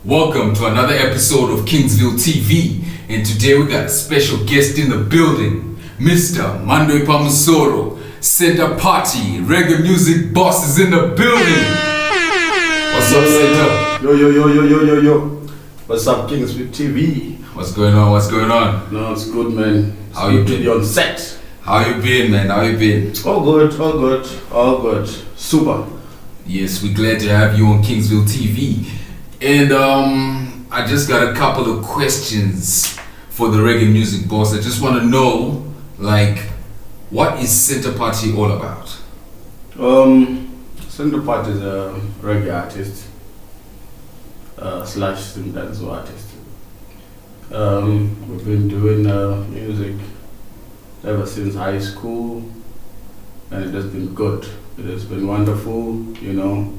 Welcome to another episode of Kingsville TV, and today we got a special guest in the building, Mr. Mandwe Pamusoro, CentreParty, reggae music boss is in the building. What's up, Center? Yo. What's up, Kingsville TV? What's going on? No, it's good, man. How you been? To be on set. How you been, man? All good. Super. Yes, we're glad to have you on Kingsville TV. And I just got a couple of questions for the reggae music boss. I just want to know, what is CentreParty all about? CentreParty is a reggae artist slash dancehall artist. We've been doing music ever since high school, and it has been good. It has been wonderful, the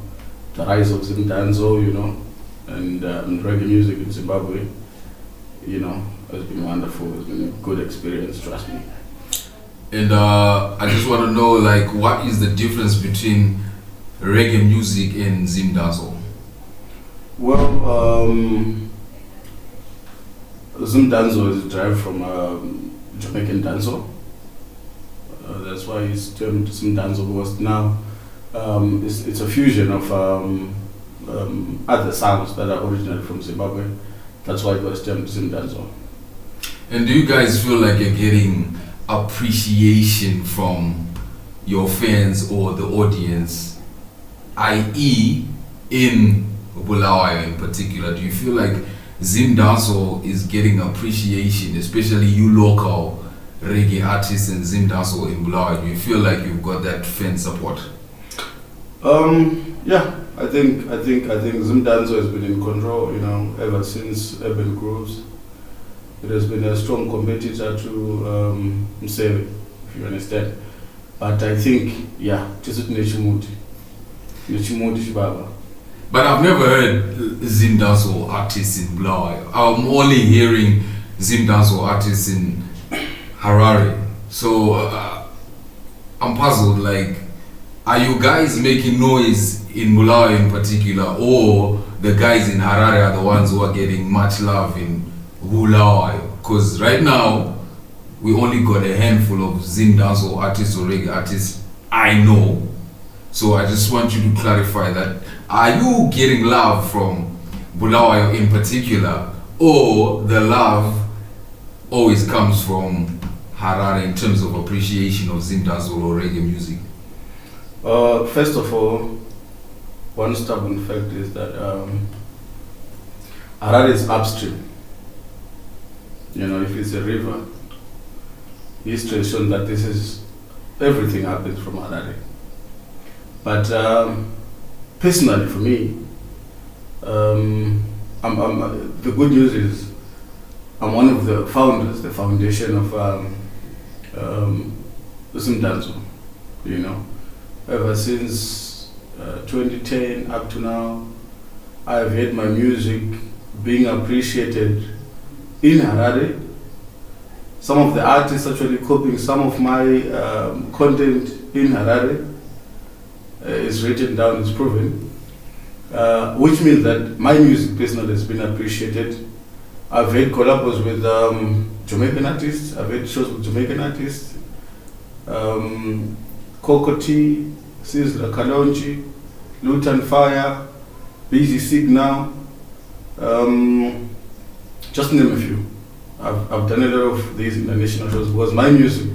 rise of dancehall, and reggae music in Zimbabwe, has been wonderful. It's been a good experience, trust me. And I just want to know, what is the difference between reggae music and dancehall? Well, dancehall is derived from Jamaican dancehall. That's why it's termed dancehall, because now it's a fusion of other sounds that are originally from Zimbabwe. That's why it was termed dancehall. And do you guys feel like you're getting appreciation from your fans or the audience, i.e. in Bulawayo in particular? Do you feel like dancehall is getting appreciation, especially you local reggae artists and dancehall in Bulawayo? Do you feel like you've got that fan support? Yeah, I think dancehall has been in control, ever since Urban Grooves. It has been a strong competitor to Msewe, if you understand. But I think, it is Nechimudi Shibaba. But I've never heard dancehall artists in Bulawayo. I'm only hearing dancehall artists in Harare. So I'm puzzled, are you guys making noise in Bulawayo in particular, or the guys in Harare are the ones who are getting much love in Bulawayo? Because right now, we only got a handful of dancehall artists or reggae artists I know. So I just want you to clarify that. Are you getting love from Bulawayo in particular, or the love always comes from Harare in terms of appreciation of dancehall or reggae music? First of all, one stubborn fact is that Harare is upstream. If it's a river, history has shown that everything happens from Harare. But personally, for me, the good news is I'm one of the founders, the foundation of dancehall. Ever since 2010 up to now, I've had my music being appreciated in Harare. Some of the artists actually copying some of my content in Harare. It's written down, it's proven, which means that my music personally has been appreciated. I've had collabs with Jamaican artists, I've had shows with Jamaican artists, Coco T, Sizzla Kalonji, Lutan Fire, Busy Signal, just to name a few. I've done a lot of these international shows because my music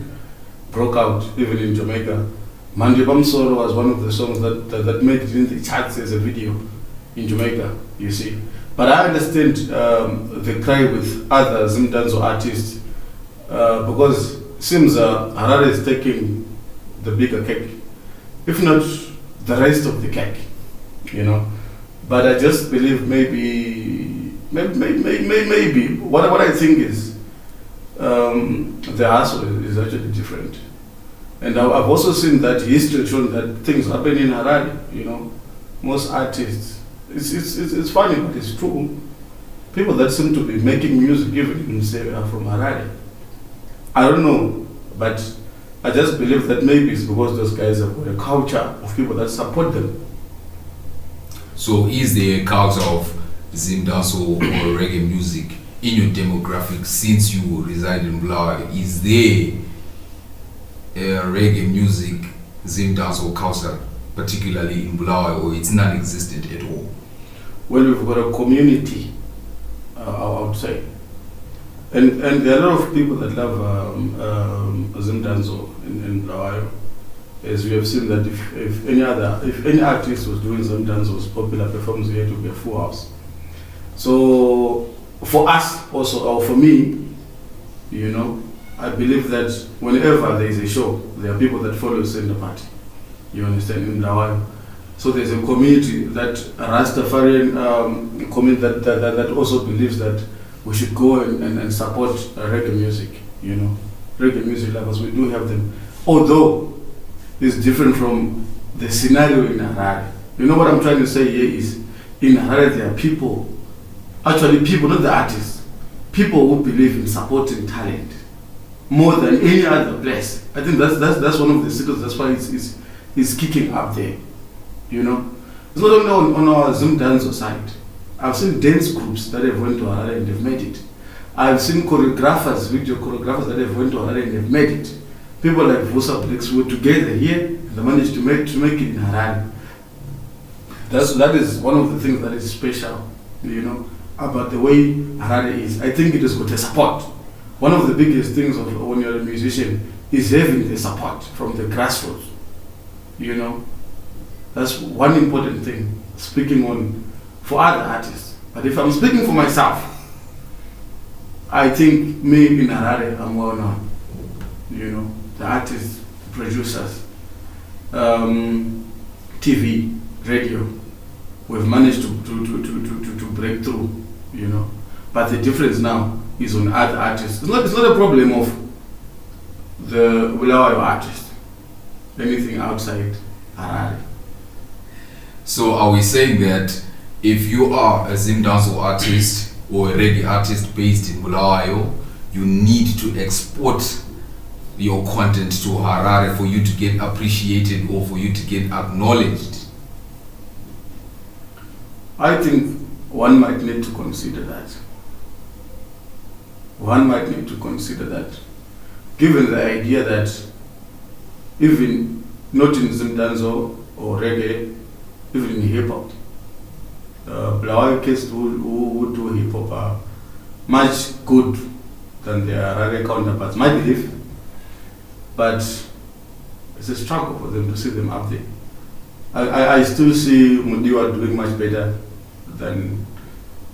broke out even in Jamaica. Mandwe Pamusoro was one of the songs that made it in the charts as a video in Jamaica, you see. But I understand the cry with other dancehall artists because it seems Harare is taking the bigger cake, if not the rest of the cake, But I just believe maybe what I think is the hustle is actually different. And I've also seen that history shown that things happen in Harare, Most artists, it's funny, but it's true. People that seem to be making music even in Msewe are from Harare. I don't know, but I just believe that maybe it's because those guys have got a culture of people that support them. So is there a culture of Zimdaso or reggae music in your demographic since you reside in Bulawayo? Is there reggae music, Zimdaso culture, particularly in Bulawayo, or it's non-existent at all? Well, we've got a community, I would say. And there are a lot of people that love Zimdanso in Bulawayo. As we have seen that if any artist was doing Zimdanso, was popular performance, here to be a full house. So for us also, or for me, you know, I believe that whenever there is a show, there are people that follow CentreParty. You understand, in Bulawayo. So there's a community, that Rastafarian community that also believes that we should go and support reggae music, you know, reggae music lovers. We do have them, although it's different from the scenario in Harare. You know what I'm trying to say here is, in Harare there are people, actually people, not the artists, people who believe in supporting talent more than any other place. I think that's one of the secrets. That's why it's kicking up there. You know, it's not only on our Zimdanso side. I've seen dance groups that have went to Harare and they've made it. I've seen choreographers, video choreographers that have went to Harare and they've made it. People like Vusa Blix were together here and they managed to make it in Harare. That is one of the things that is special, you know, about the way Harare is. I think it has got a support. One of the biggest things of when you're a musician is having the support from the grassroots. You know, that's one important thing. Speaking on for other artists, but if I'm speaking for myself, I think me in Harare, I'm well known. You know, the artists, the producers, TV, radio, we've managed to break through. You know, but the difference now is on other artists. It's not a problem of the Bulawayo artist. Anything outside Harare. So are we saying that if you are a Zimdanso artist or a reggae artist based in Bulawayo, you need to export your content to Harare for you to get appreciated or for you to get acknowledged? I think one might need to consider that. One might need to consider that. Given the idea that even not in Zimdanso or reggae, even in hip hop, Bulawayo kids who do hip hop are much good than their Harare counterparts, my belief. But it's a struggle for them to see them up there. I still see Mundiwa doing much better than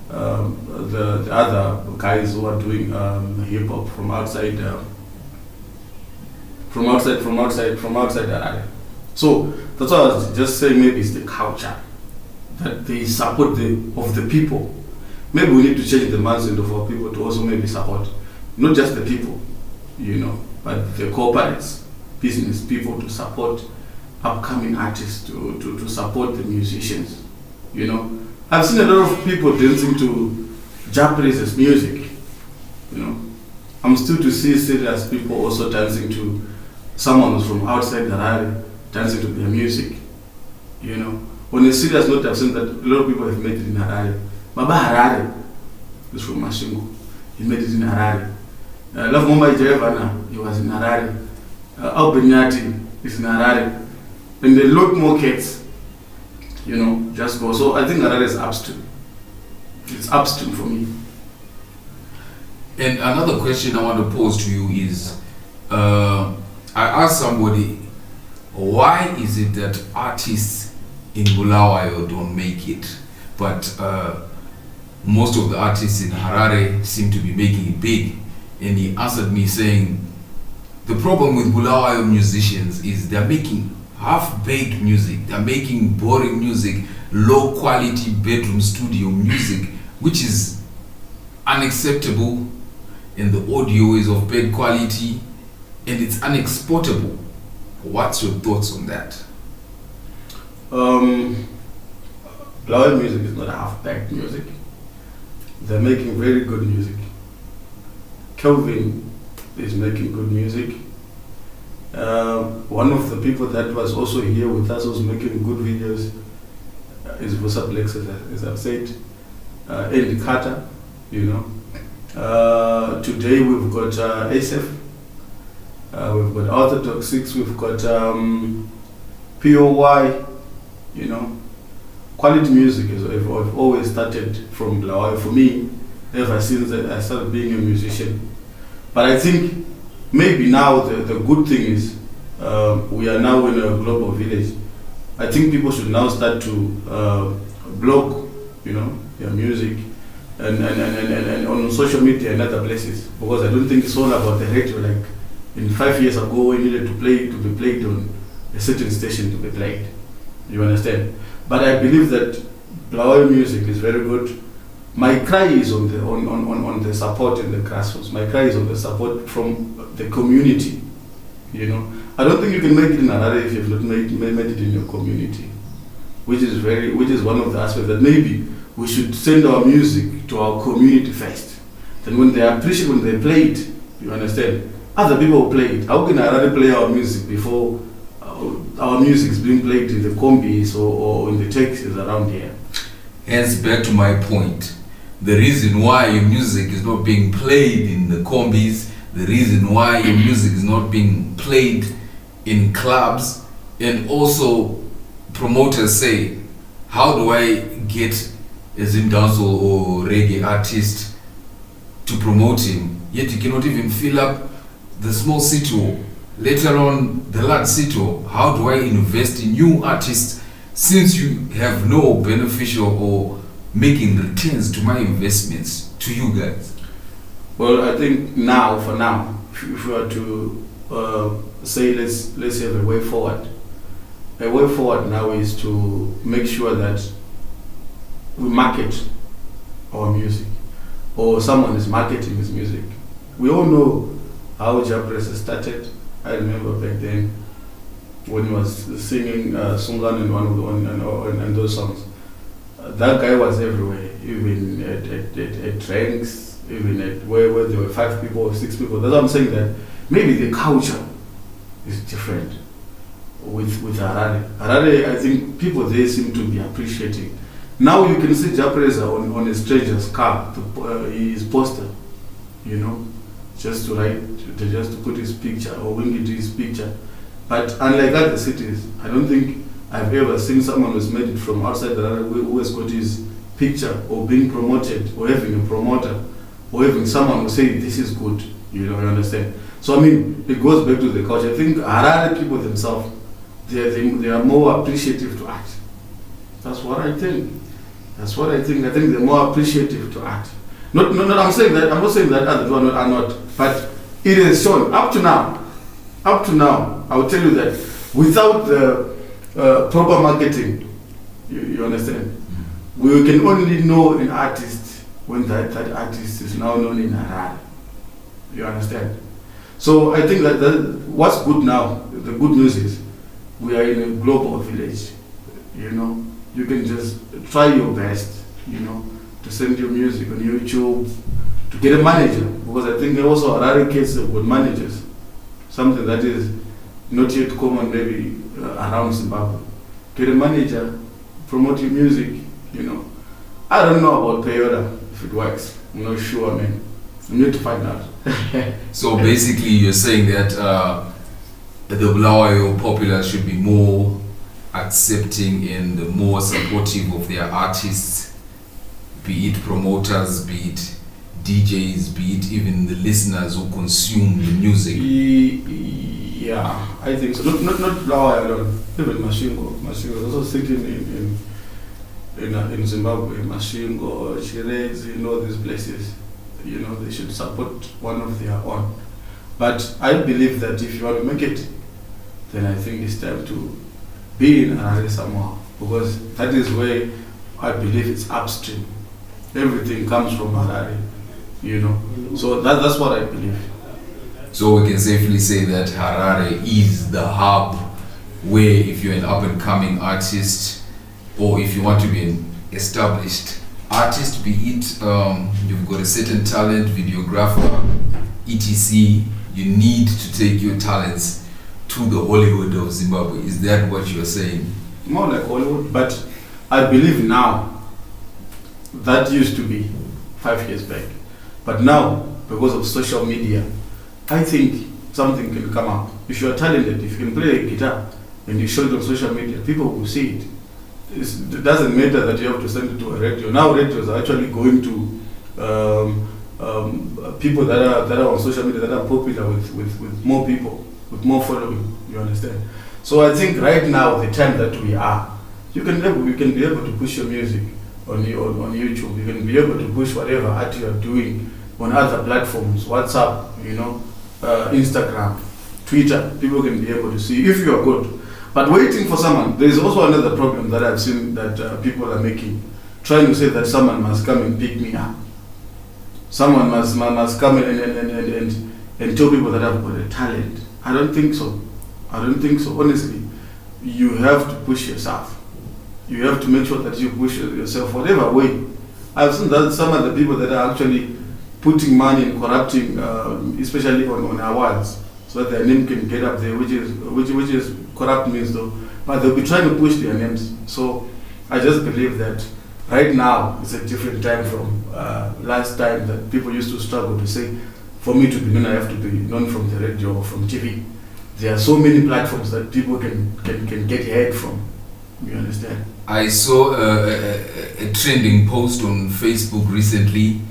the other guys who are doing hip hop from outside Harare. So that's why I was just saying, maybe it's the culture that they support of the people. Maybe we need to change the mindset of our people to also maybe support not just the people, you know, but the corporates, business people, to support upcoming artists, to support the musicians. You know, I've seen a lot of people dancing to Japanese music. You know, I'm still to see serious people also dancing to someone who's from outside Harare, dancing to their music. You know, on a serious note, I've seen that a lot of people have made it in Harare. Baba Harare is from Mashingo. He made it in Harare. Love Mumbai Jayavana, he was in Harare. Albenyati is in Harare. And a lot more kids, you know, just go. So I think Harare is upstream. It's upstream for me. And another question I want to pose to you is, I asked somebody, why is it that artists in Bulawayo don't make it, but most of the artists in Harare seem to be making it big? And he answered me saying, the problem with Bulawayo musicians is they're making half-baked music, they're making boring music, low-quality bedroom studio music, which is unacceptable, and the audio is of bad quality, and it's unexportable. What's your thoughts on that? Bulawayo music is not half-baked music. They're making very good music. Kelvin is making good music. One of the people that was also here with us was making good videos is Vusa Blix, as I've said. Andy Carter, Today we've got ASF, we've got Orthodox 6, we've got POY, Quality music I've always started from Blawayo for me, ever since I started being a musician. But I think maybe now the good thing is we are now in a global village. I think people should now start to blog, their music and on social media and other places, because I don't think it's all about the radio. Like in 5 years ago, we needed to be played on a certain station to be played. You understand? But I believe that Blawayo music is very good. My cry is on the support in the grassroots. My cry is on the support from the community. I don't think you can make it in Harare if you've not made it in your community, which is one of the aspects that maybe we should send our music to our community first. Then when they appreciate, when they play it, you understand, other people will play it. How can Harare play our music before our music is being played in the combis or in the taxis around here? Hence, back to my point. The reason why your music is not being played in the combis, the reason why your music is not being played in clubs, and also promoters say, how do I get a dancehall or reggae artist to promote him? Yet you cannot even fill up the small city, let alone the large city. How do I invest in new artists since you have no beneficial or making returns to my investments to you guys? Well, I think for now, if we were to say let's have a way forward. A way forward now is to make sure that we market our music, or someone is marketing his music. We all know how Japresa started. I remember back then when he was singing Sungan and one of and those songs. That guy was everywhere, even at drinks, even at where there were 5 people or 6 people. That's what I'm saying, that maybe the culture is different with Harare. Harare, I think people there seem to be appreciating. Now you can see Japresa on a stranger's car, his poster, just to put his picture or wing it to his picture. But unlike other cities, I don't think I've ever seen someone who's made it from outside Harare who has got his picture or being promoted or having a promoter or having someone who say this is good. You understand? So I mean, it goes back to the culture. I think Harare people themselves, they are more appreciative to art. That's what I think. I think they're more appreciative to art. Not I'm saying that. I'm not saying that other people are not. But it is shown up to now. I will tell you that without the proper marketing, you understand, we can only know an artist when that artist is now known in Harare. You understand? So I think that what's good now, the good news is we are in a global village. You can just try your best, to send your music on YouTube, to get a manager, because I think also Harare kids have good managers, something that is not yet common maybe around Zimbabwe. Get a manager, promote your music, I don't know about Toyota, if it works. I'm not sure, man. I need to find out. So basically you're saying that the Blawayo populace should be more accepting and more supportive of their artists, be it promoters, be it DJs, be it even the listeners who consume the music. Yeah, I think so. Not Blawayo alone. Even Mashingo is also sitting in Zimbabwe. Mashingo, Shirezi, all these places. They should support one of their own. But I believe that if you want to make it, then I think it's time to be in Harare somehow, because that is where I believe it's upstream. Everything comes from Harare, So that's what I believe. So we can safely say that Harare is the hub where, if you're an up-and-coming artist, or if you want to be an established artist, be it you've got a certain talent, videographer, etc., you need to take your talents to the Hollywood of Zimbabwe. Is that what you're saying? More like Hollywood, but I believe now that used to be 5 years back. But now, because of social media, I think something can come up. If you are talented, if you can play a guitar and you show it on social media, people will see it. It doesn't matter that you have to send it to a radio. Now radios are actually going to people that are on social media that are popular with more people, with more following. You understand? So I think right now, the time that we are, you can be able to push your music on YouTube. You can be able to push whatever art you are doing on other platforms, WhatsApp, Instagram, Twitter. People can be able to see if you are good. But waiting for someone, there is also another problem that I've seen that people are making, trying to say that someone must come and pick me up. Someone must come and tell people that I've got a talent. I don't think so. Honestly, you have to push yourself. You have to make sure that you push yourself whatever way. I've seen that some of the people that are actually putting money and corrupting, especially on awards, so that their name can get up there, which is corrupt means though. But they'll be trying to push their names. So I just believe that right now it's a different time from last time that people used to struggle to say, for me to be known, I have to be known from the radio or from TV. There are so many platforms that people can get heard from. You understand? I saw a trending post on Facebook recently.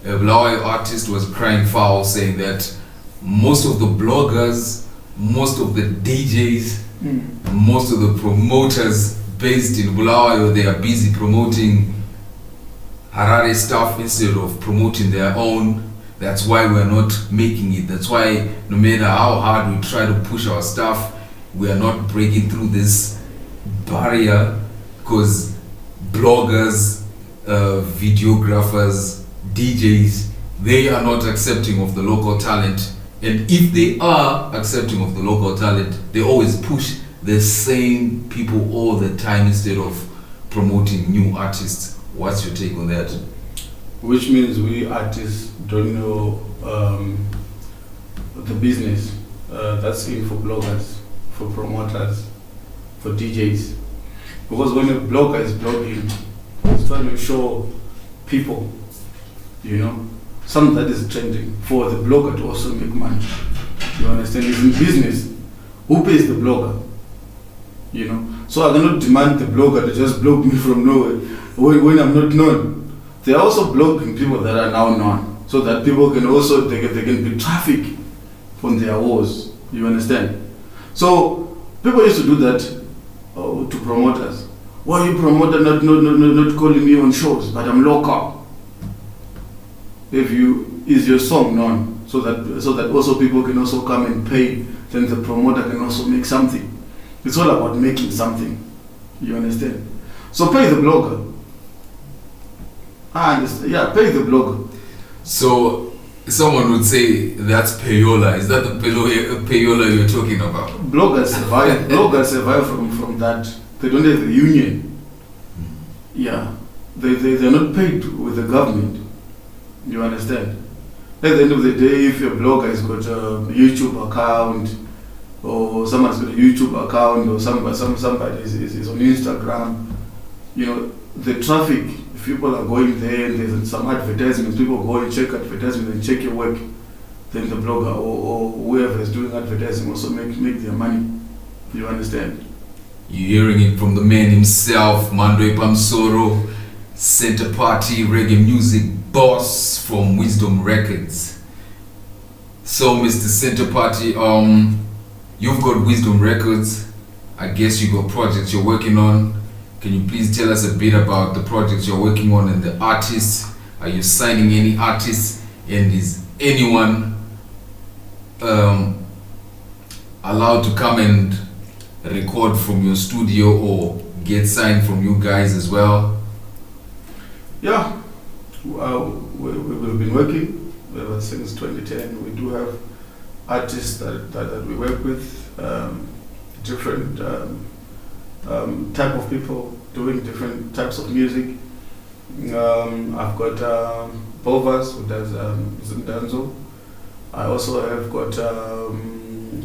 A Reggae artist was crying foul, saying that most of the bloggers, most of the DJs, most of the promoters based in Bulawayo, they are busy promoting Harare stuff instead of promoting their own. That's why we're not making it. That's why no matter how hard we try to push our stuff, we are not breaking through this barrier, because bloggers, videographers, DJs, they are not accepting of the local talent. And if they are accepting of the local talent, they always push the same people all the time instead of promoting new artists. What's your take on that? Which means we artists don't know the business that's in for bloggers, for promoters, for DJs. Because when a blogger is blogging, he's trying to show people, something that is trending for the blogger to also make money. You understand? It's in business. Who pays the blogger? So I cannot demand the blogger to just blog me from nowhere when I'm not known. They are also blogging people that are now known, so that people can also, they can be traffic on their walls. You understand? So people used to do that to promoters. Why are you promoter not calling me on shows, but I'm local? Is your song known, so that also people can also come and pay, then the promoter can also make something. It's all about making something. You understand? So pay the blogger. I understand. Yeah, pay the blogger. So someone would say that's payola. Is that the payola you're talking about? Bloggers survive from that. They don't have a union. Yeah. They're not paid with the government. You understand? At the end of the day, if your blogger has got a YouTube account, or someone's got a YouTube account, or somebody is on Instagram, the traffic, if people are going there and there's some advertisements, people go and check advertisements and check your work, then the blogger or whoever is doing advertising also make their money. You understand? You're hearing it from the man himself, Mandwe Pamsoro, CentreParty reggae music boss from Wisdom Records. So Mr. CentreParty, you've got Wisdom Records. I guess you got projects you're working on. Can you please tell us a bit about the projects you're working on and the artists? Are you signing any artists? And is anyone allowed to come and record from your studio or get signed from you guys as well? Yeah, we've been working ever since 2010. We do have artists that we work with, different type of people doing different types of music. I've got Bovas, who does Zindanzo. I also have got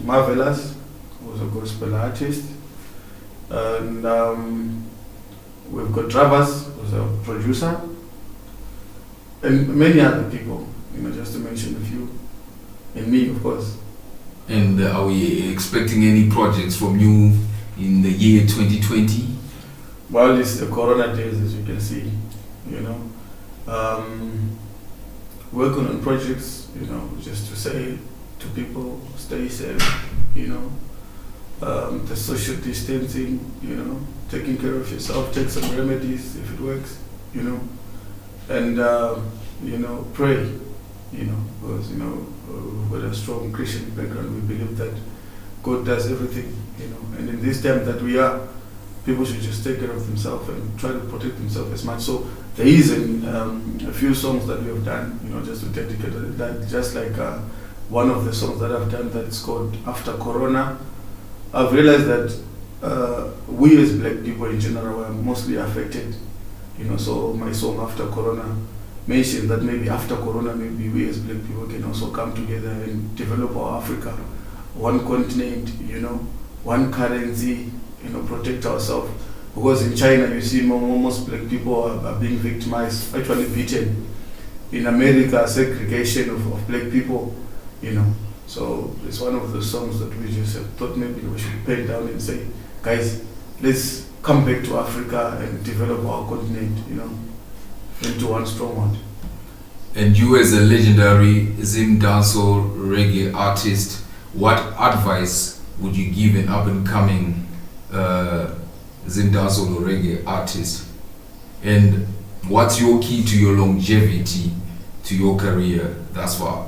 Marvelous, who's a gospel artist. And we've got Travers, who's a producer. and many other people, just to mention a few, and me, of course. And are we expecting any projects from you in the year 2020? Well, it's the Corona days, as you can see. Working on projects, just to say to people, stay safe. The social distancing, taking care of yourself, take some remedies if it works, and pray, because we've got a strong Christian background. We believe that God does everything, and in this time that we are, people should just take care of themselves and try to protect themselves as much. So there is a few songs that we have done, just to dedicate that, just like one of the songs that I've done that's called After Corona. I've realized that we as black people in general are mostly affected, so my song After Corona mentioned that maybe after Corona, maybe we as black people can also come together and develop our Africa, one continent, one currency, protect ourselves. Because in China, you see most black people are being victimized, actually beaten. In America, segregation of black people, So it's one of the songs that we just thought maybe we should pen down and say, guys, let's come back to Africa and develop our continent, into one strong one. And you as a legendary Zim dancehall reggae artist, what advice would you give an up-and-coming Zim dancehall or reggae artist? And what's your key to your longevity, to your career thus far?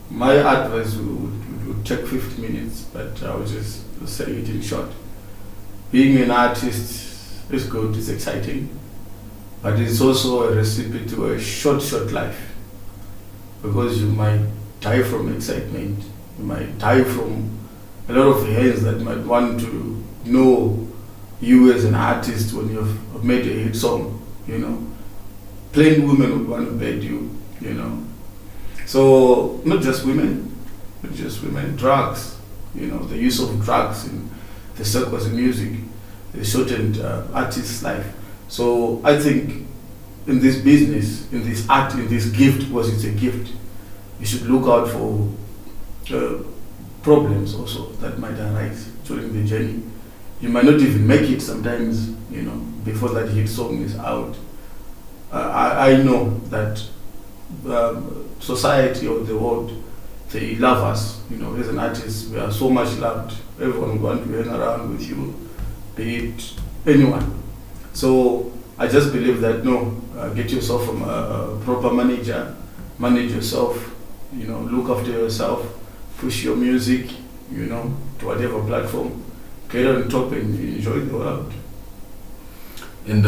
My advice would take 50 minutes, but I would just say it in short. Being an artist is good, it's exciting, but it's also a recipe to a short life, because you might die from excitement, you might die from a lot of hands that might want to know you as an artist when you've made a hit song, Plain women would want to beg you, So not just women, drugs, the use of drugs in the circles of music, they shortened artists' life. So I think in this business, in this art, in this gift, because it's a gift, you should look out for problems also that might arise during the journey. You might not even make it sometimes, before that hit song is out. I know that society or the world, they love us, as an artist. We are so much loved. Everyone wants to hang around with you, be it anyone. So I just believe that get yourself from a proper manager, manage yourself, look after yourself, push your music, to whatever platform, get on top and enjoy the world. And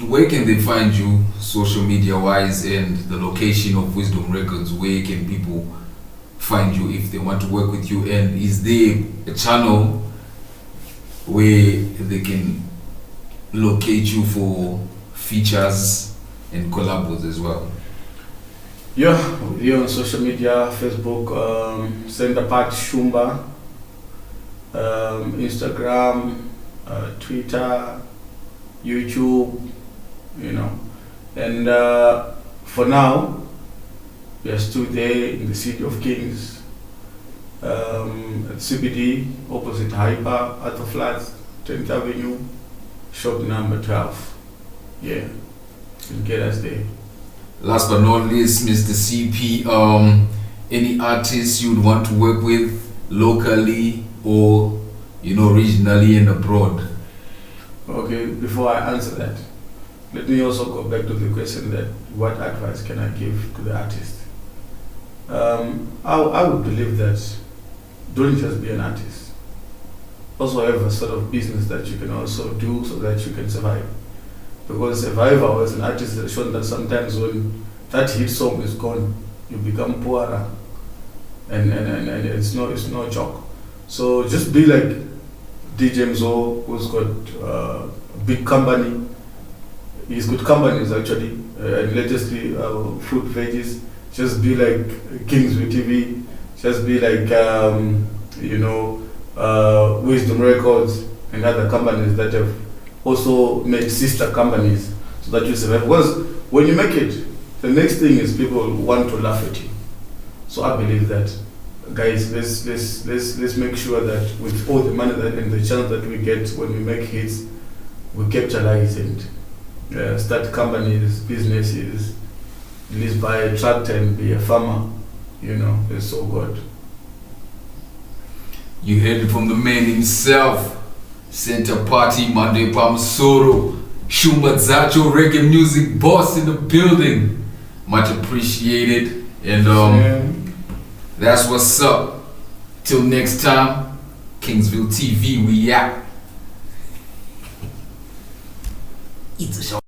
where can they find you, social media wise, and the location of Wisdom Records? Where can people find you if they want to work with you? And is there a channel where they can locate you for features and collabos as well? Yeah, we're on social media, Facebook, CentreParty Shumba, Instagram, Twitter, YouTube, and for now we are still there in the City of Kings, at CBD, opposite Hyper, Arthur Flats, 10th Avenue, shop number 12. Yeah, you can get us there. Last but not least, Mr. CP, any artists you'd want to work with locally or regionally and abroad? Okay, before I answer that, let me also go back to the question that what advice can I give to the artist? I would believe that don't just be an artist. Also have a sort of business that you can also do so that you can survive. Because survival as an artist has shown that sometimes when that hit song is gone, you become poorer, and it's no joke. So just be like DJ Mzo, who's got a big company. He's got companies actually, and latestly Fruit Veggies. Just be like Kingsway TV. Just be like Wisdom Records and other companies that have also made sister companies. so that you survive. Because when you make it, the next thing is people want to laugh at you. So I believe that, guys, let's make sure that with all the money and the chance that we get when we make hits, we capitalize and start companies, businesses, at least buy a tractor and be a farmer. It's so good. You heard it from the man himself. CentreParty, Monday Pamsoro, Shumba Zacho, reggae music boss in the building. Much appreciated. And that's what's up. Till next time, Kingsville TV, we out. It's a show.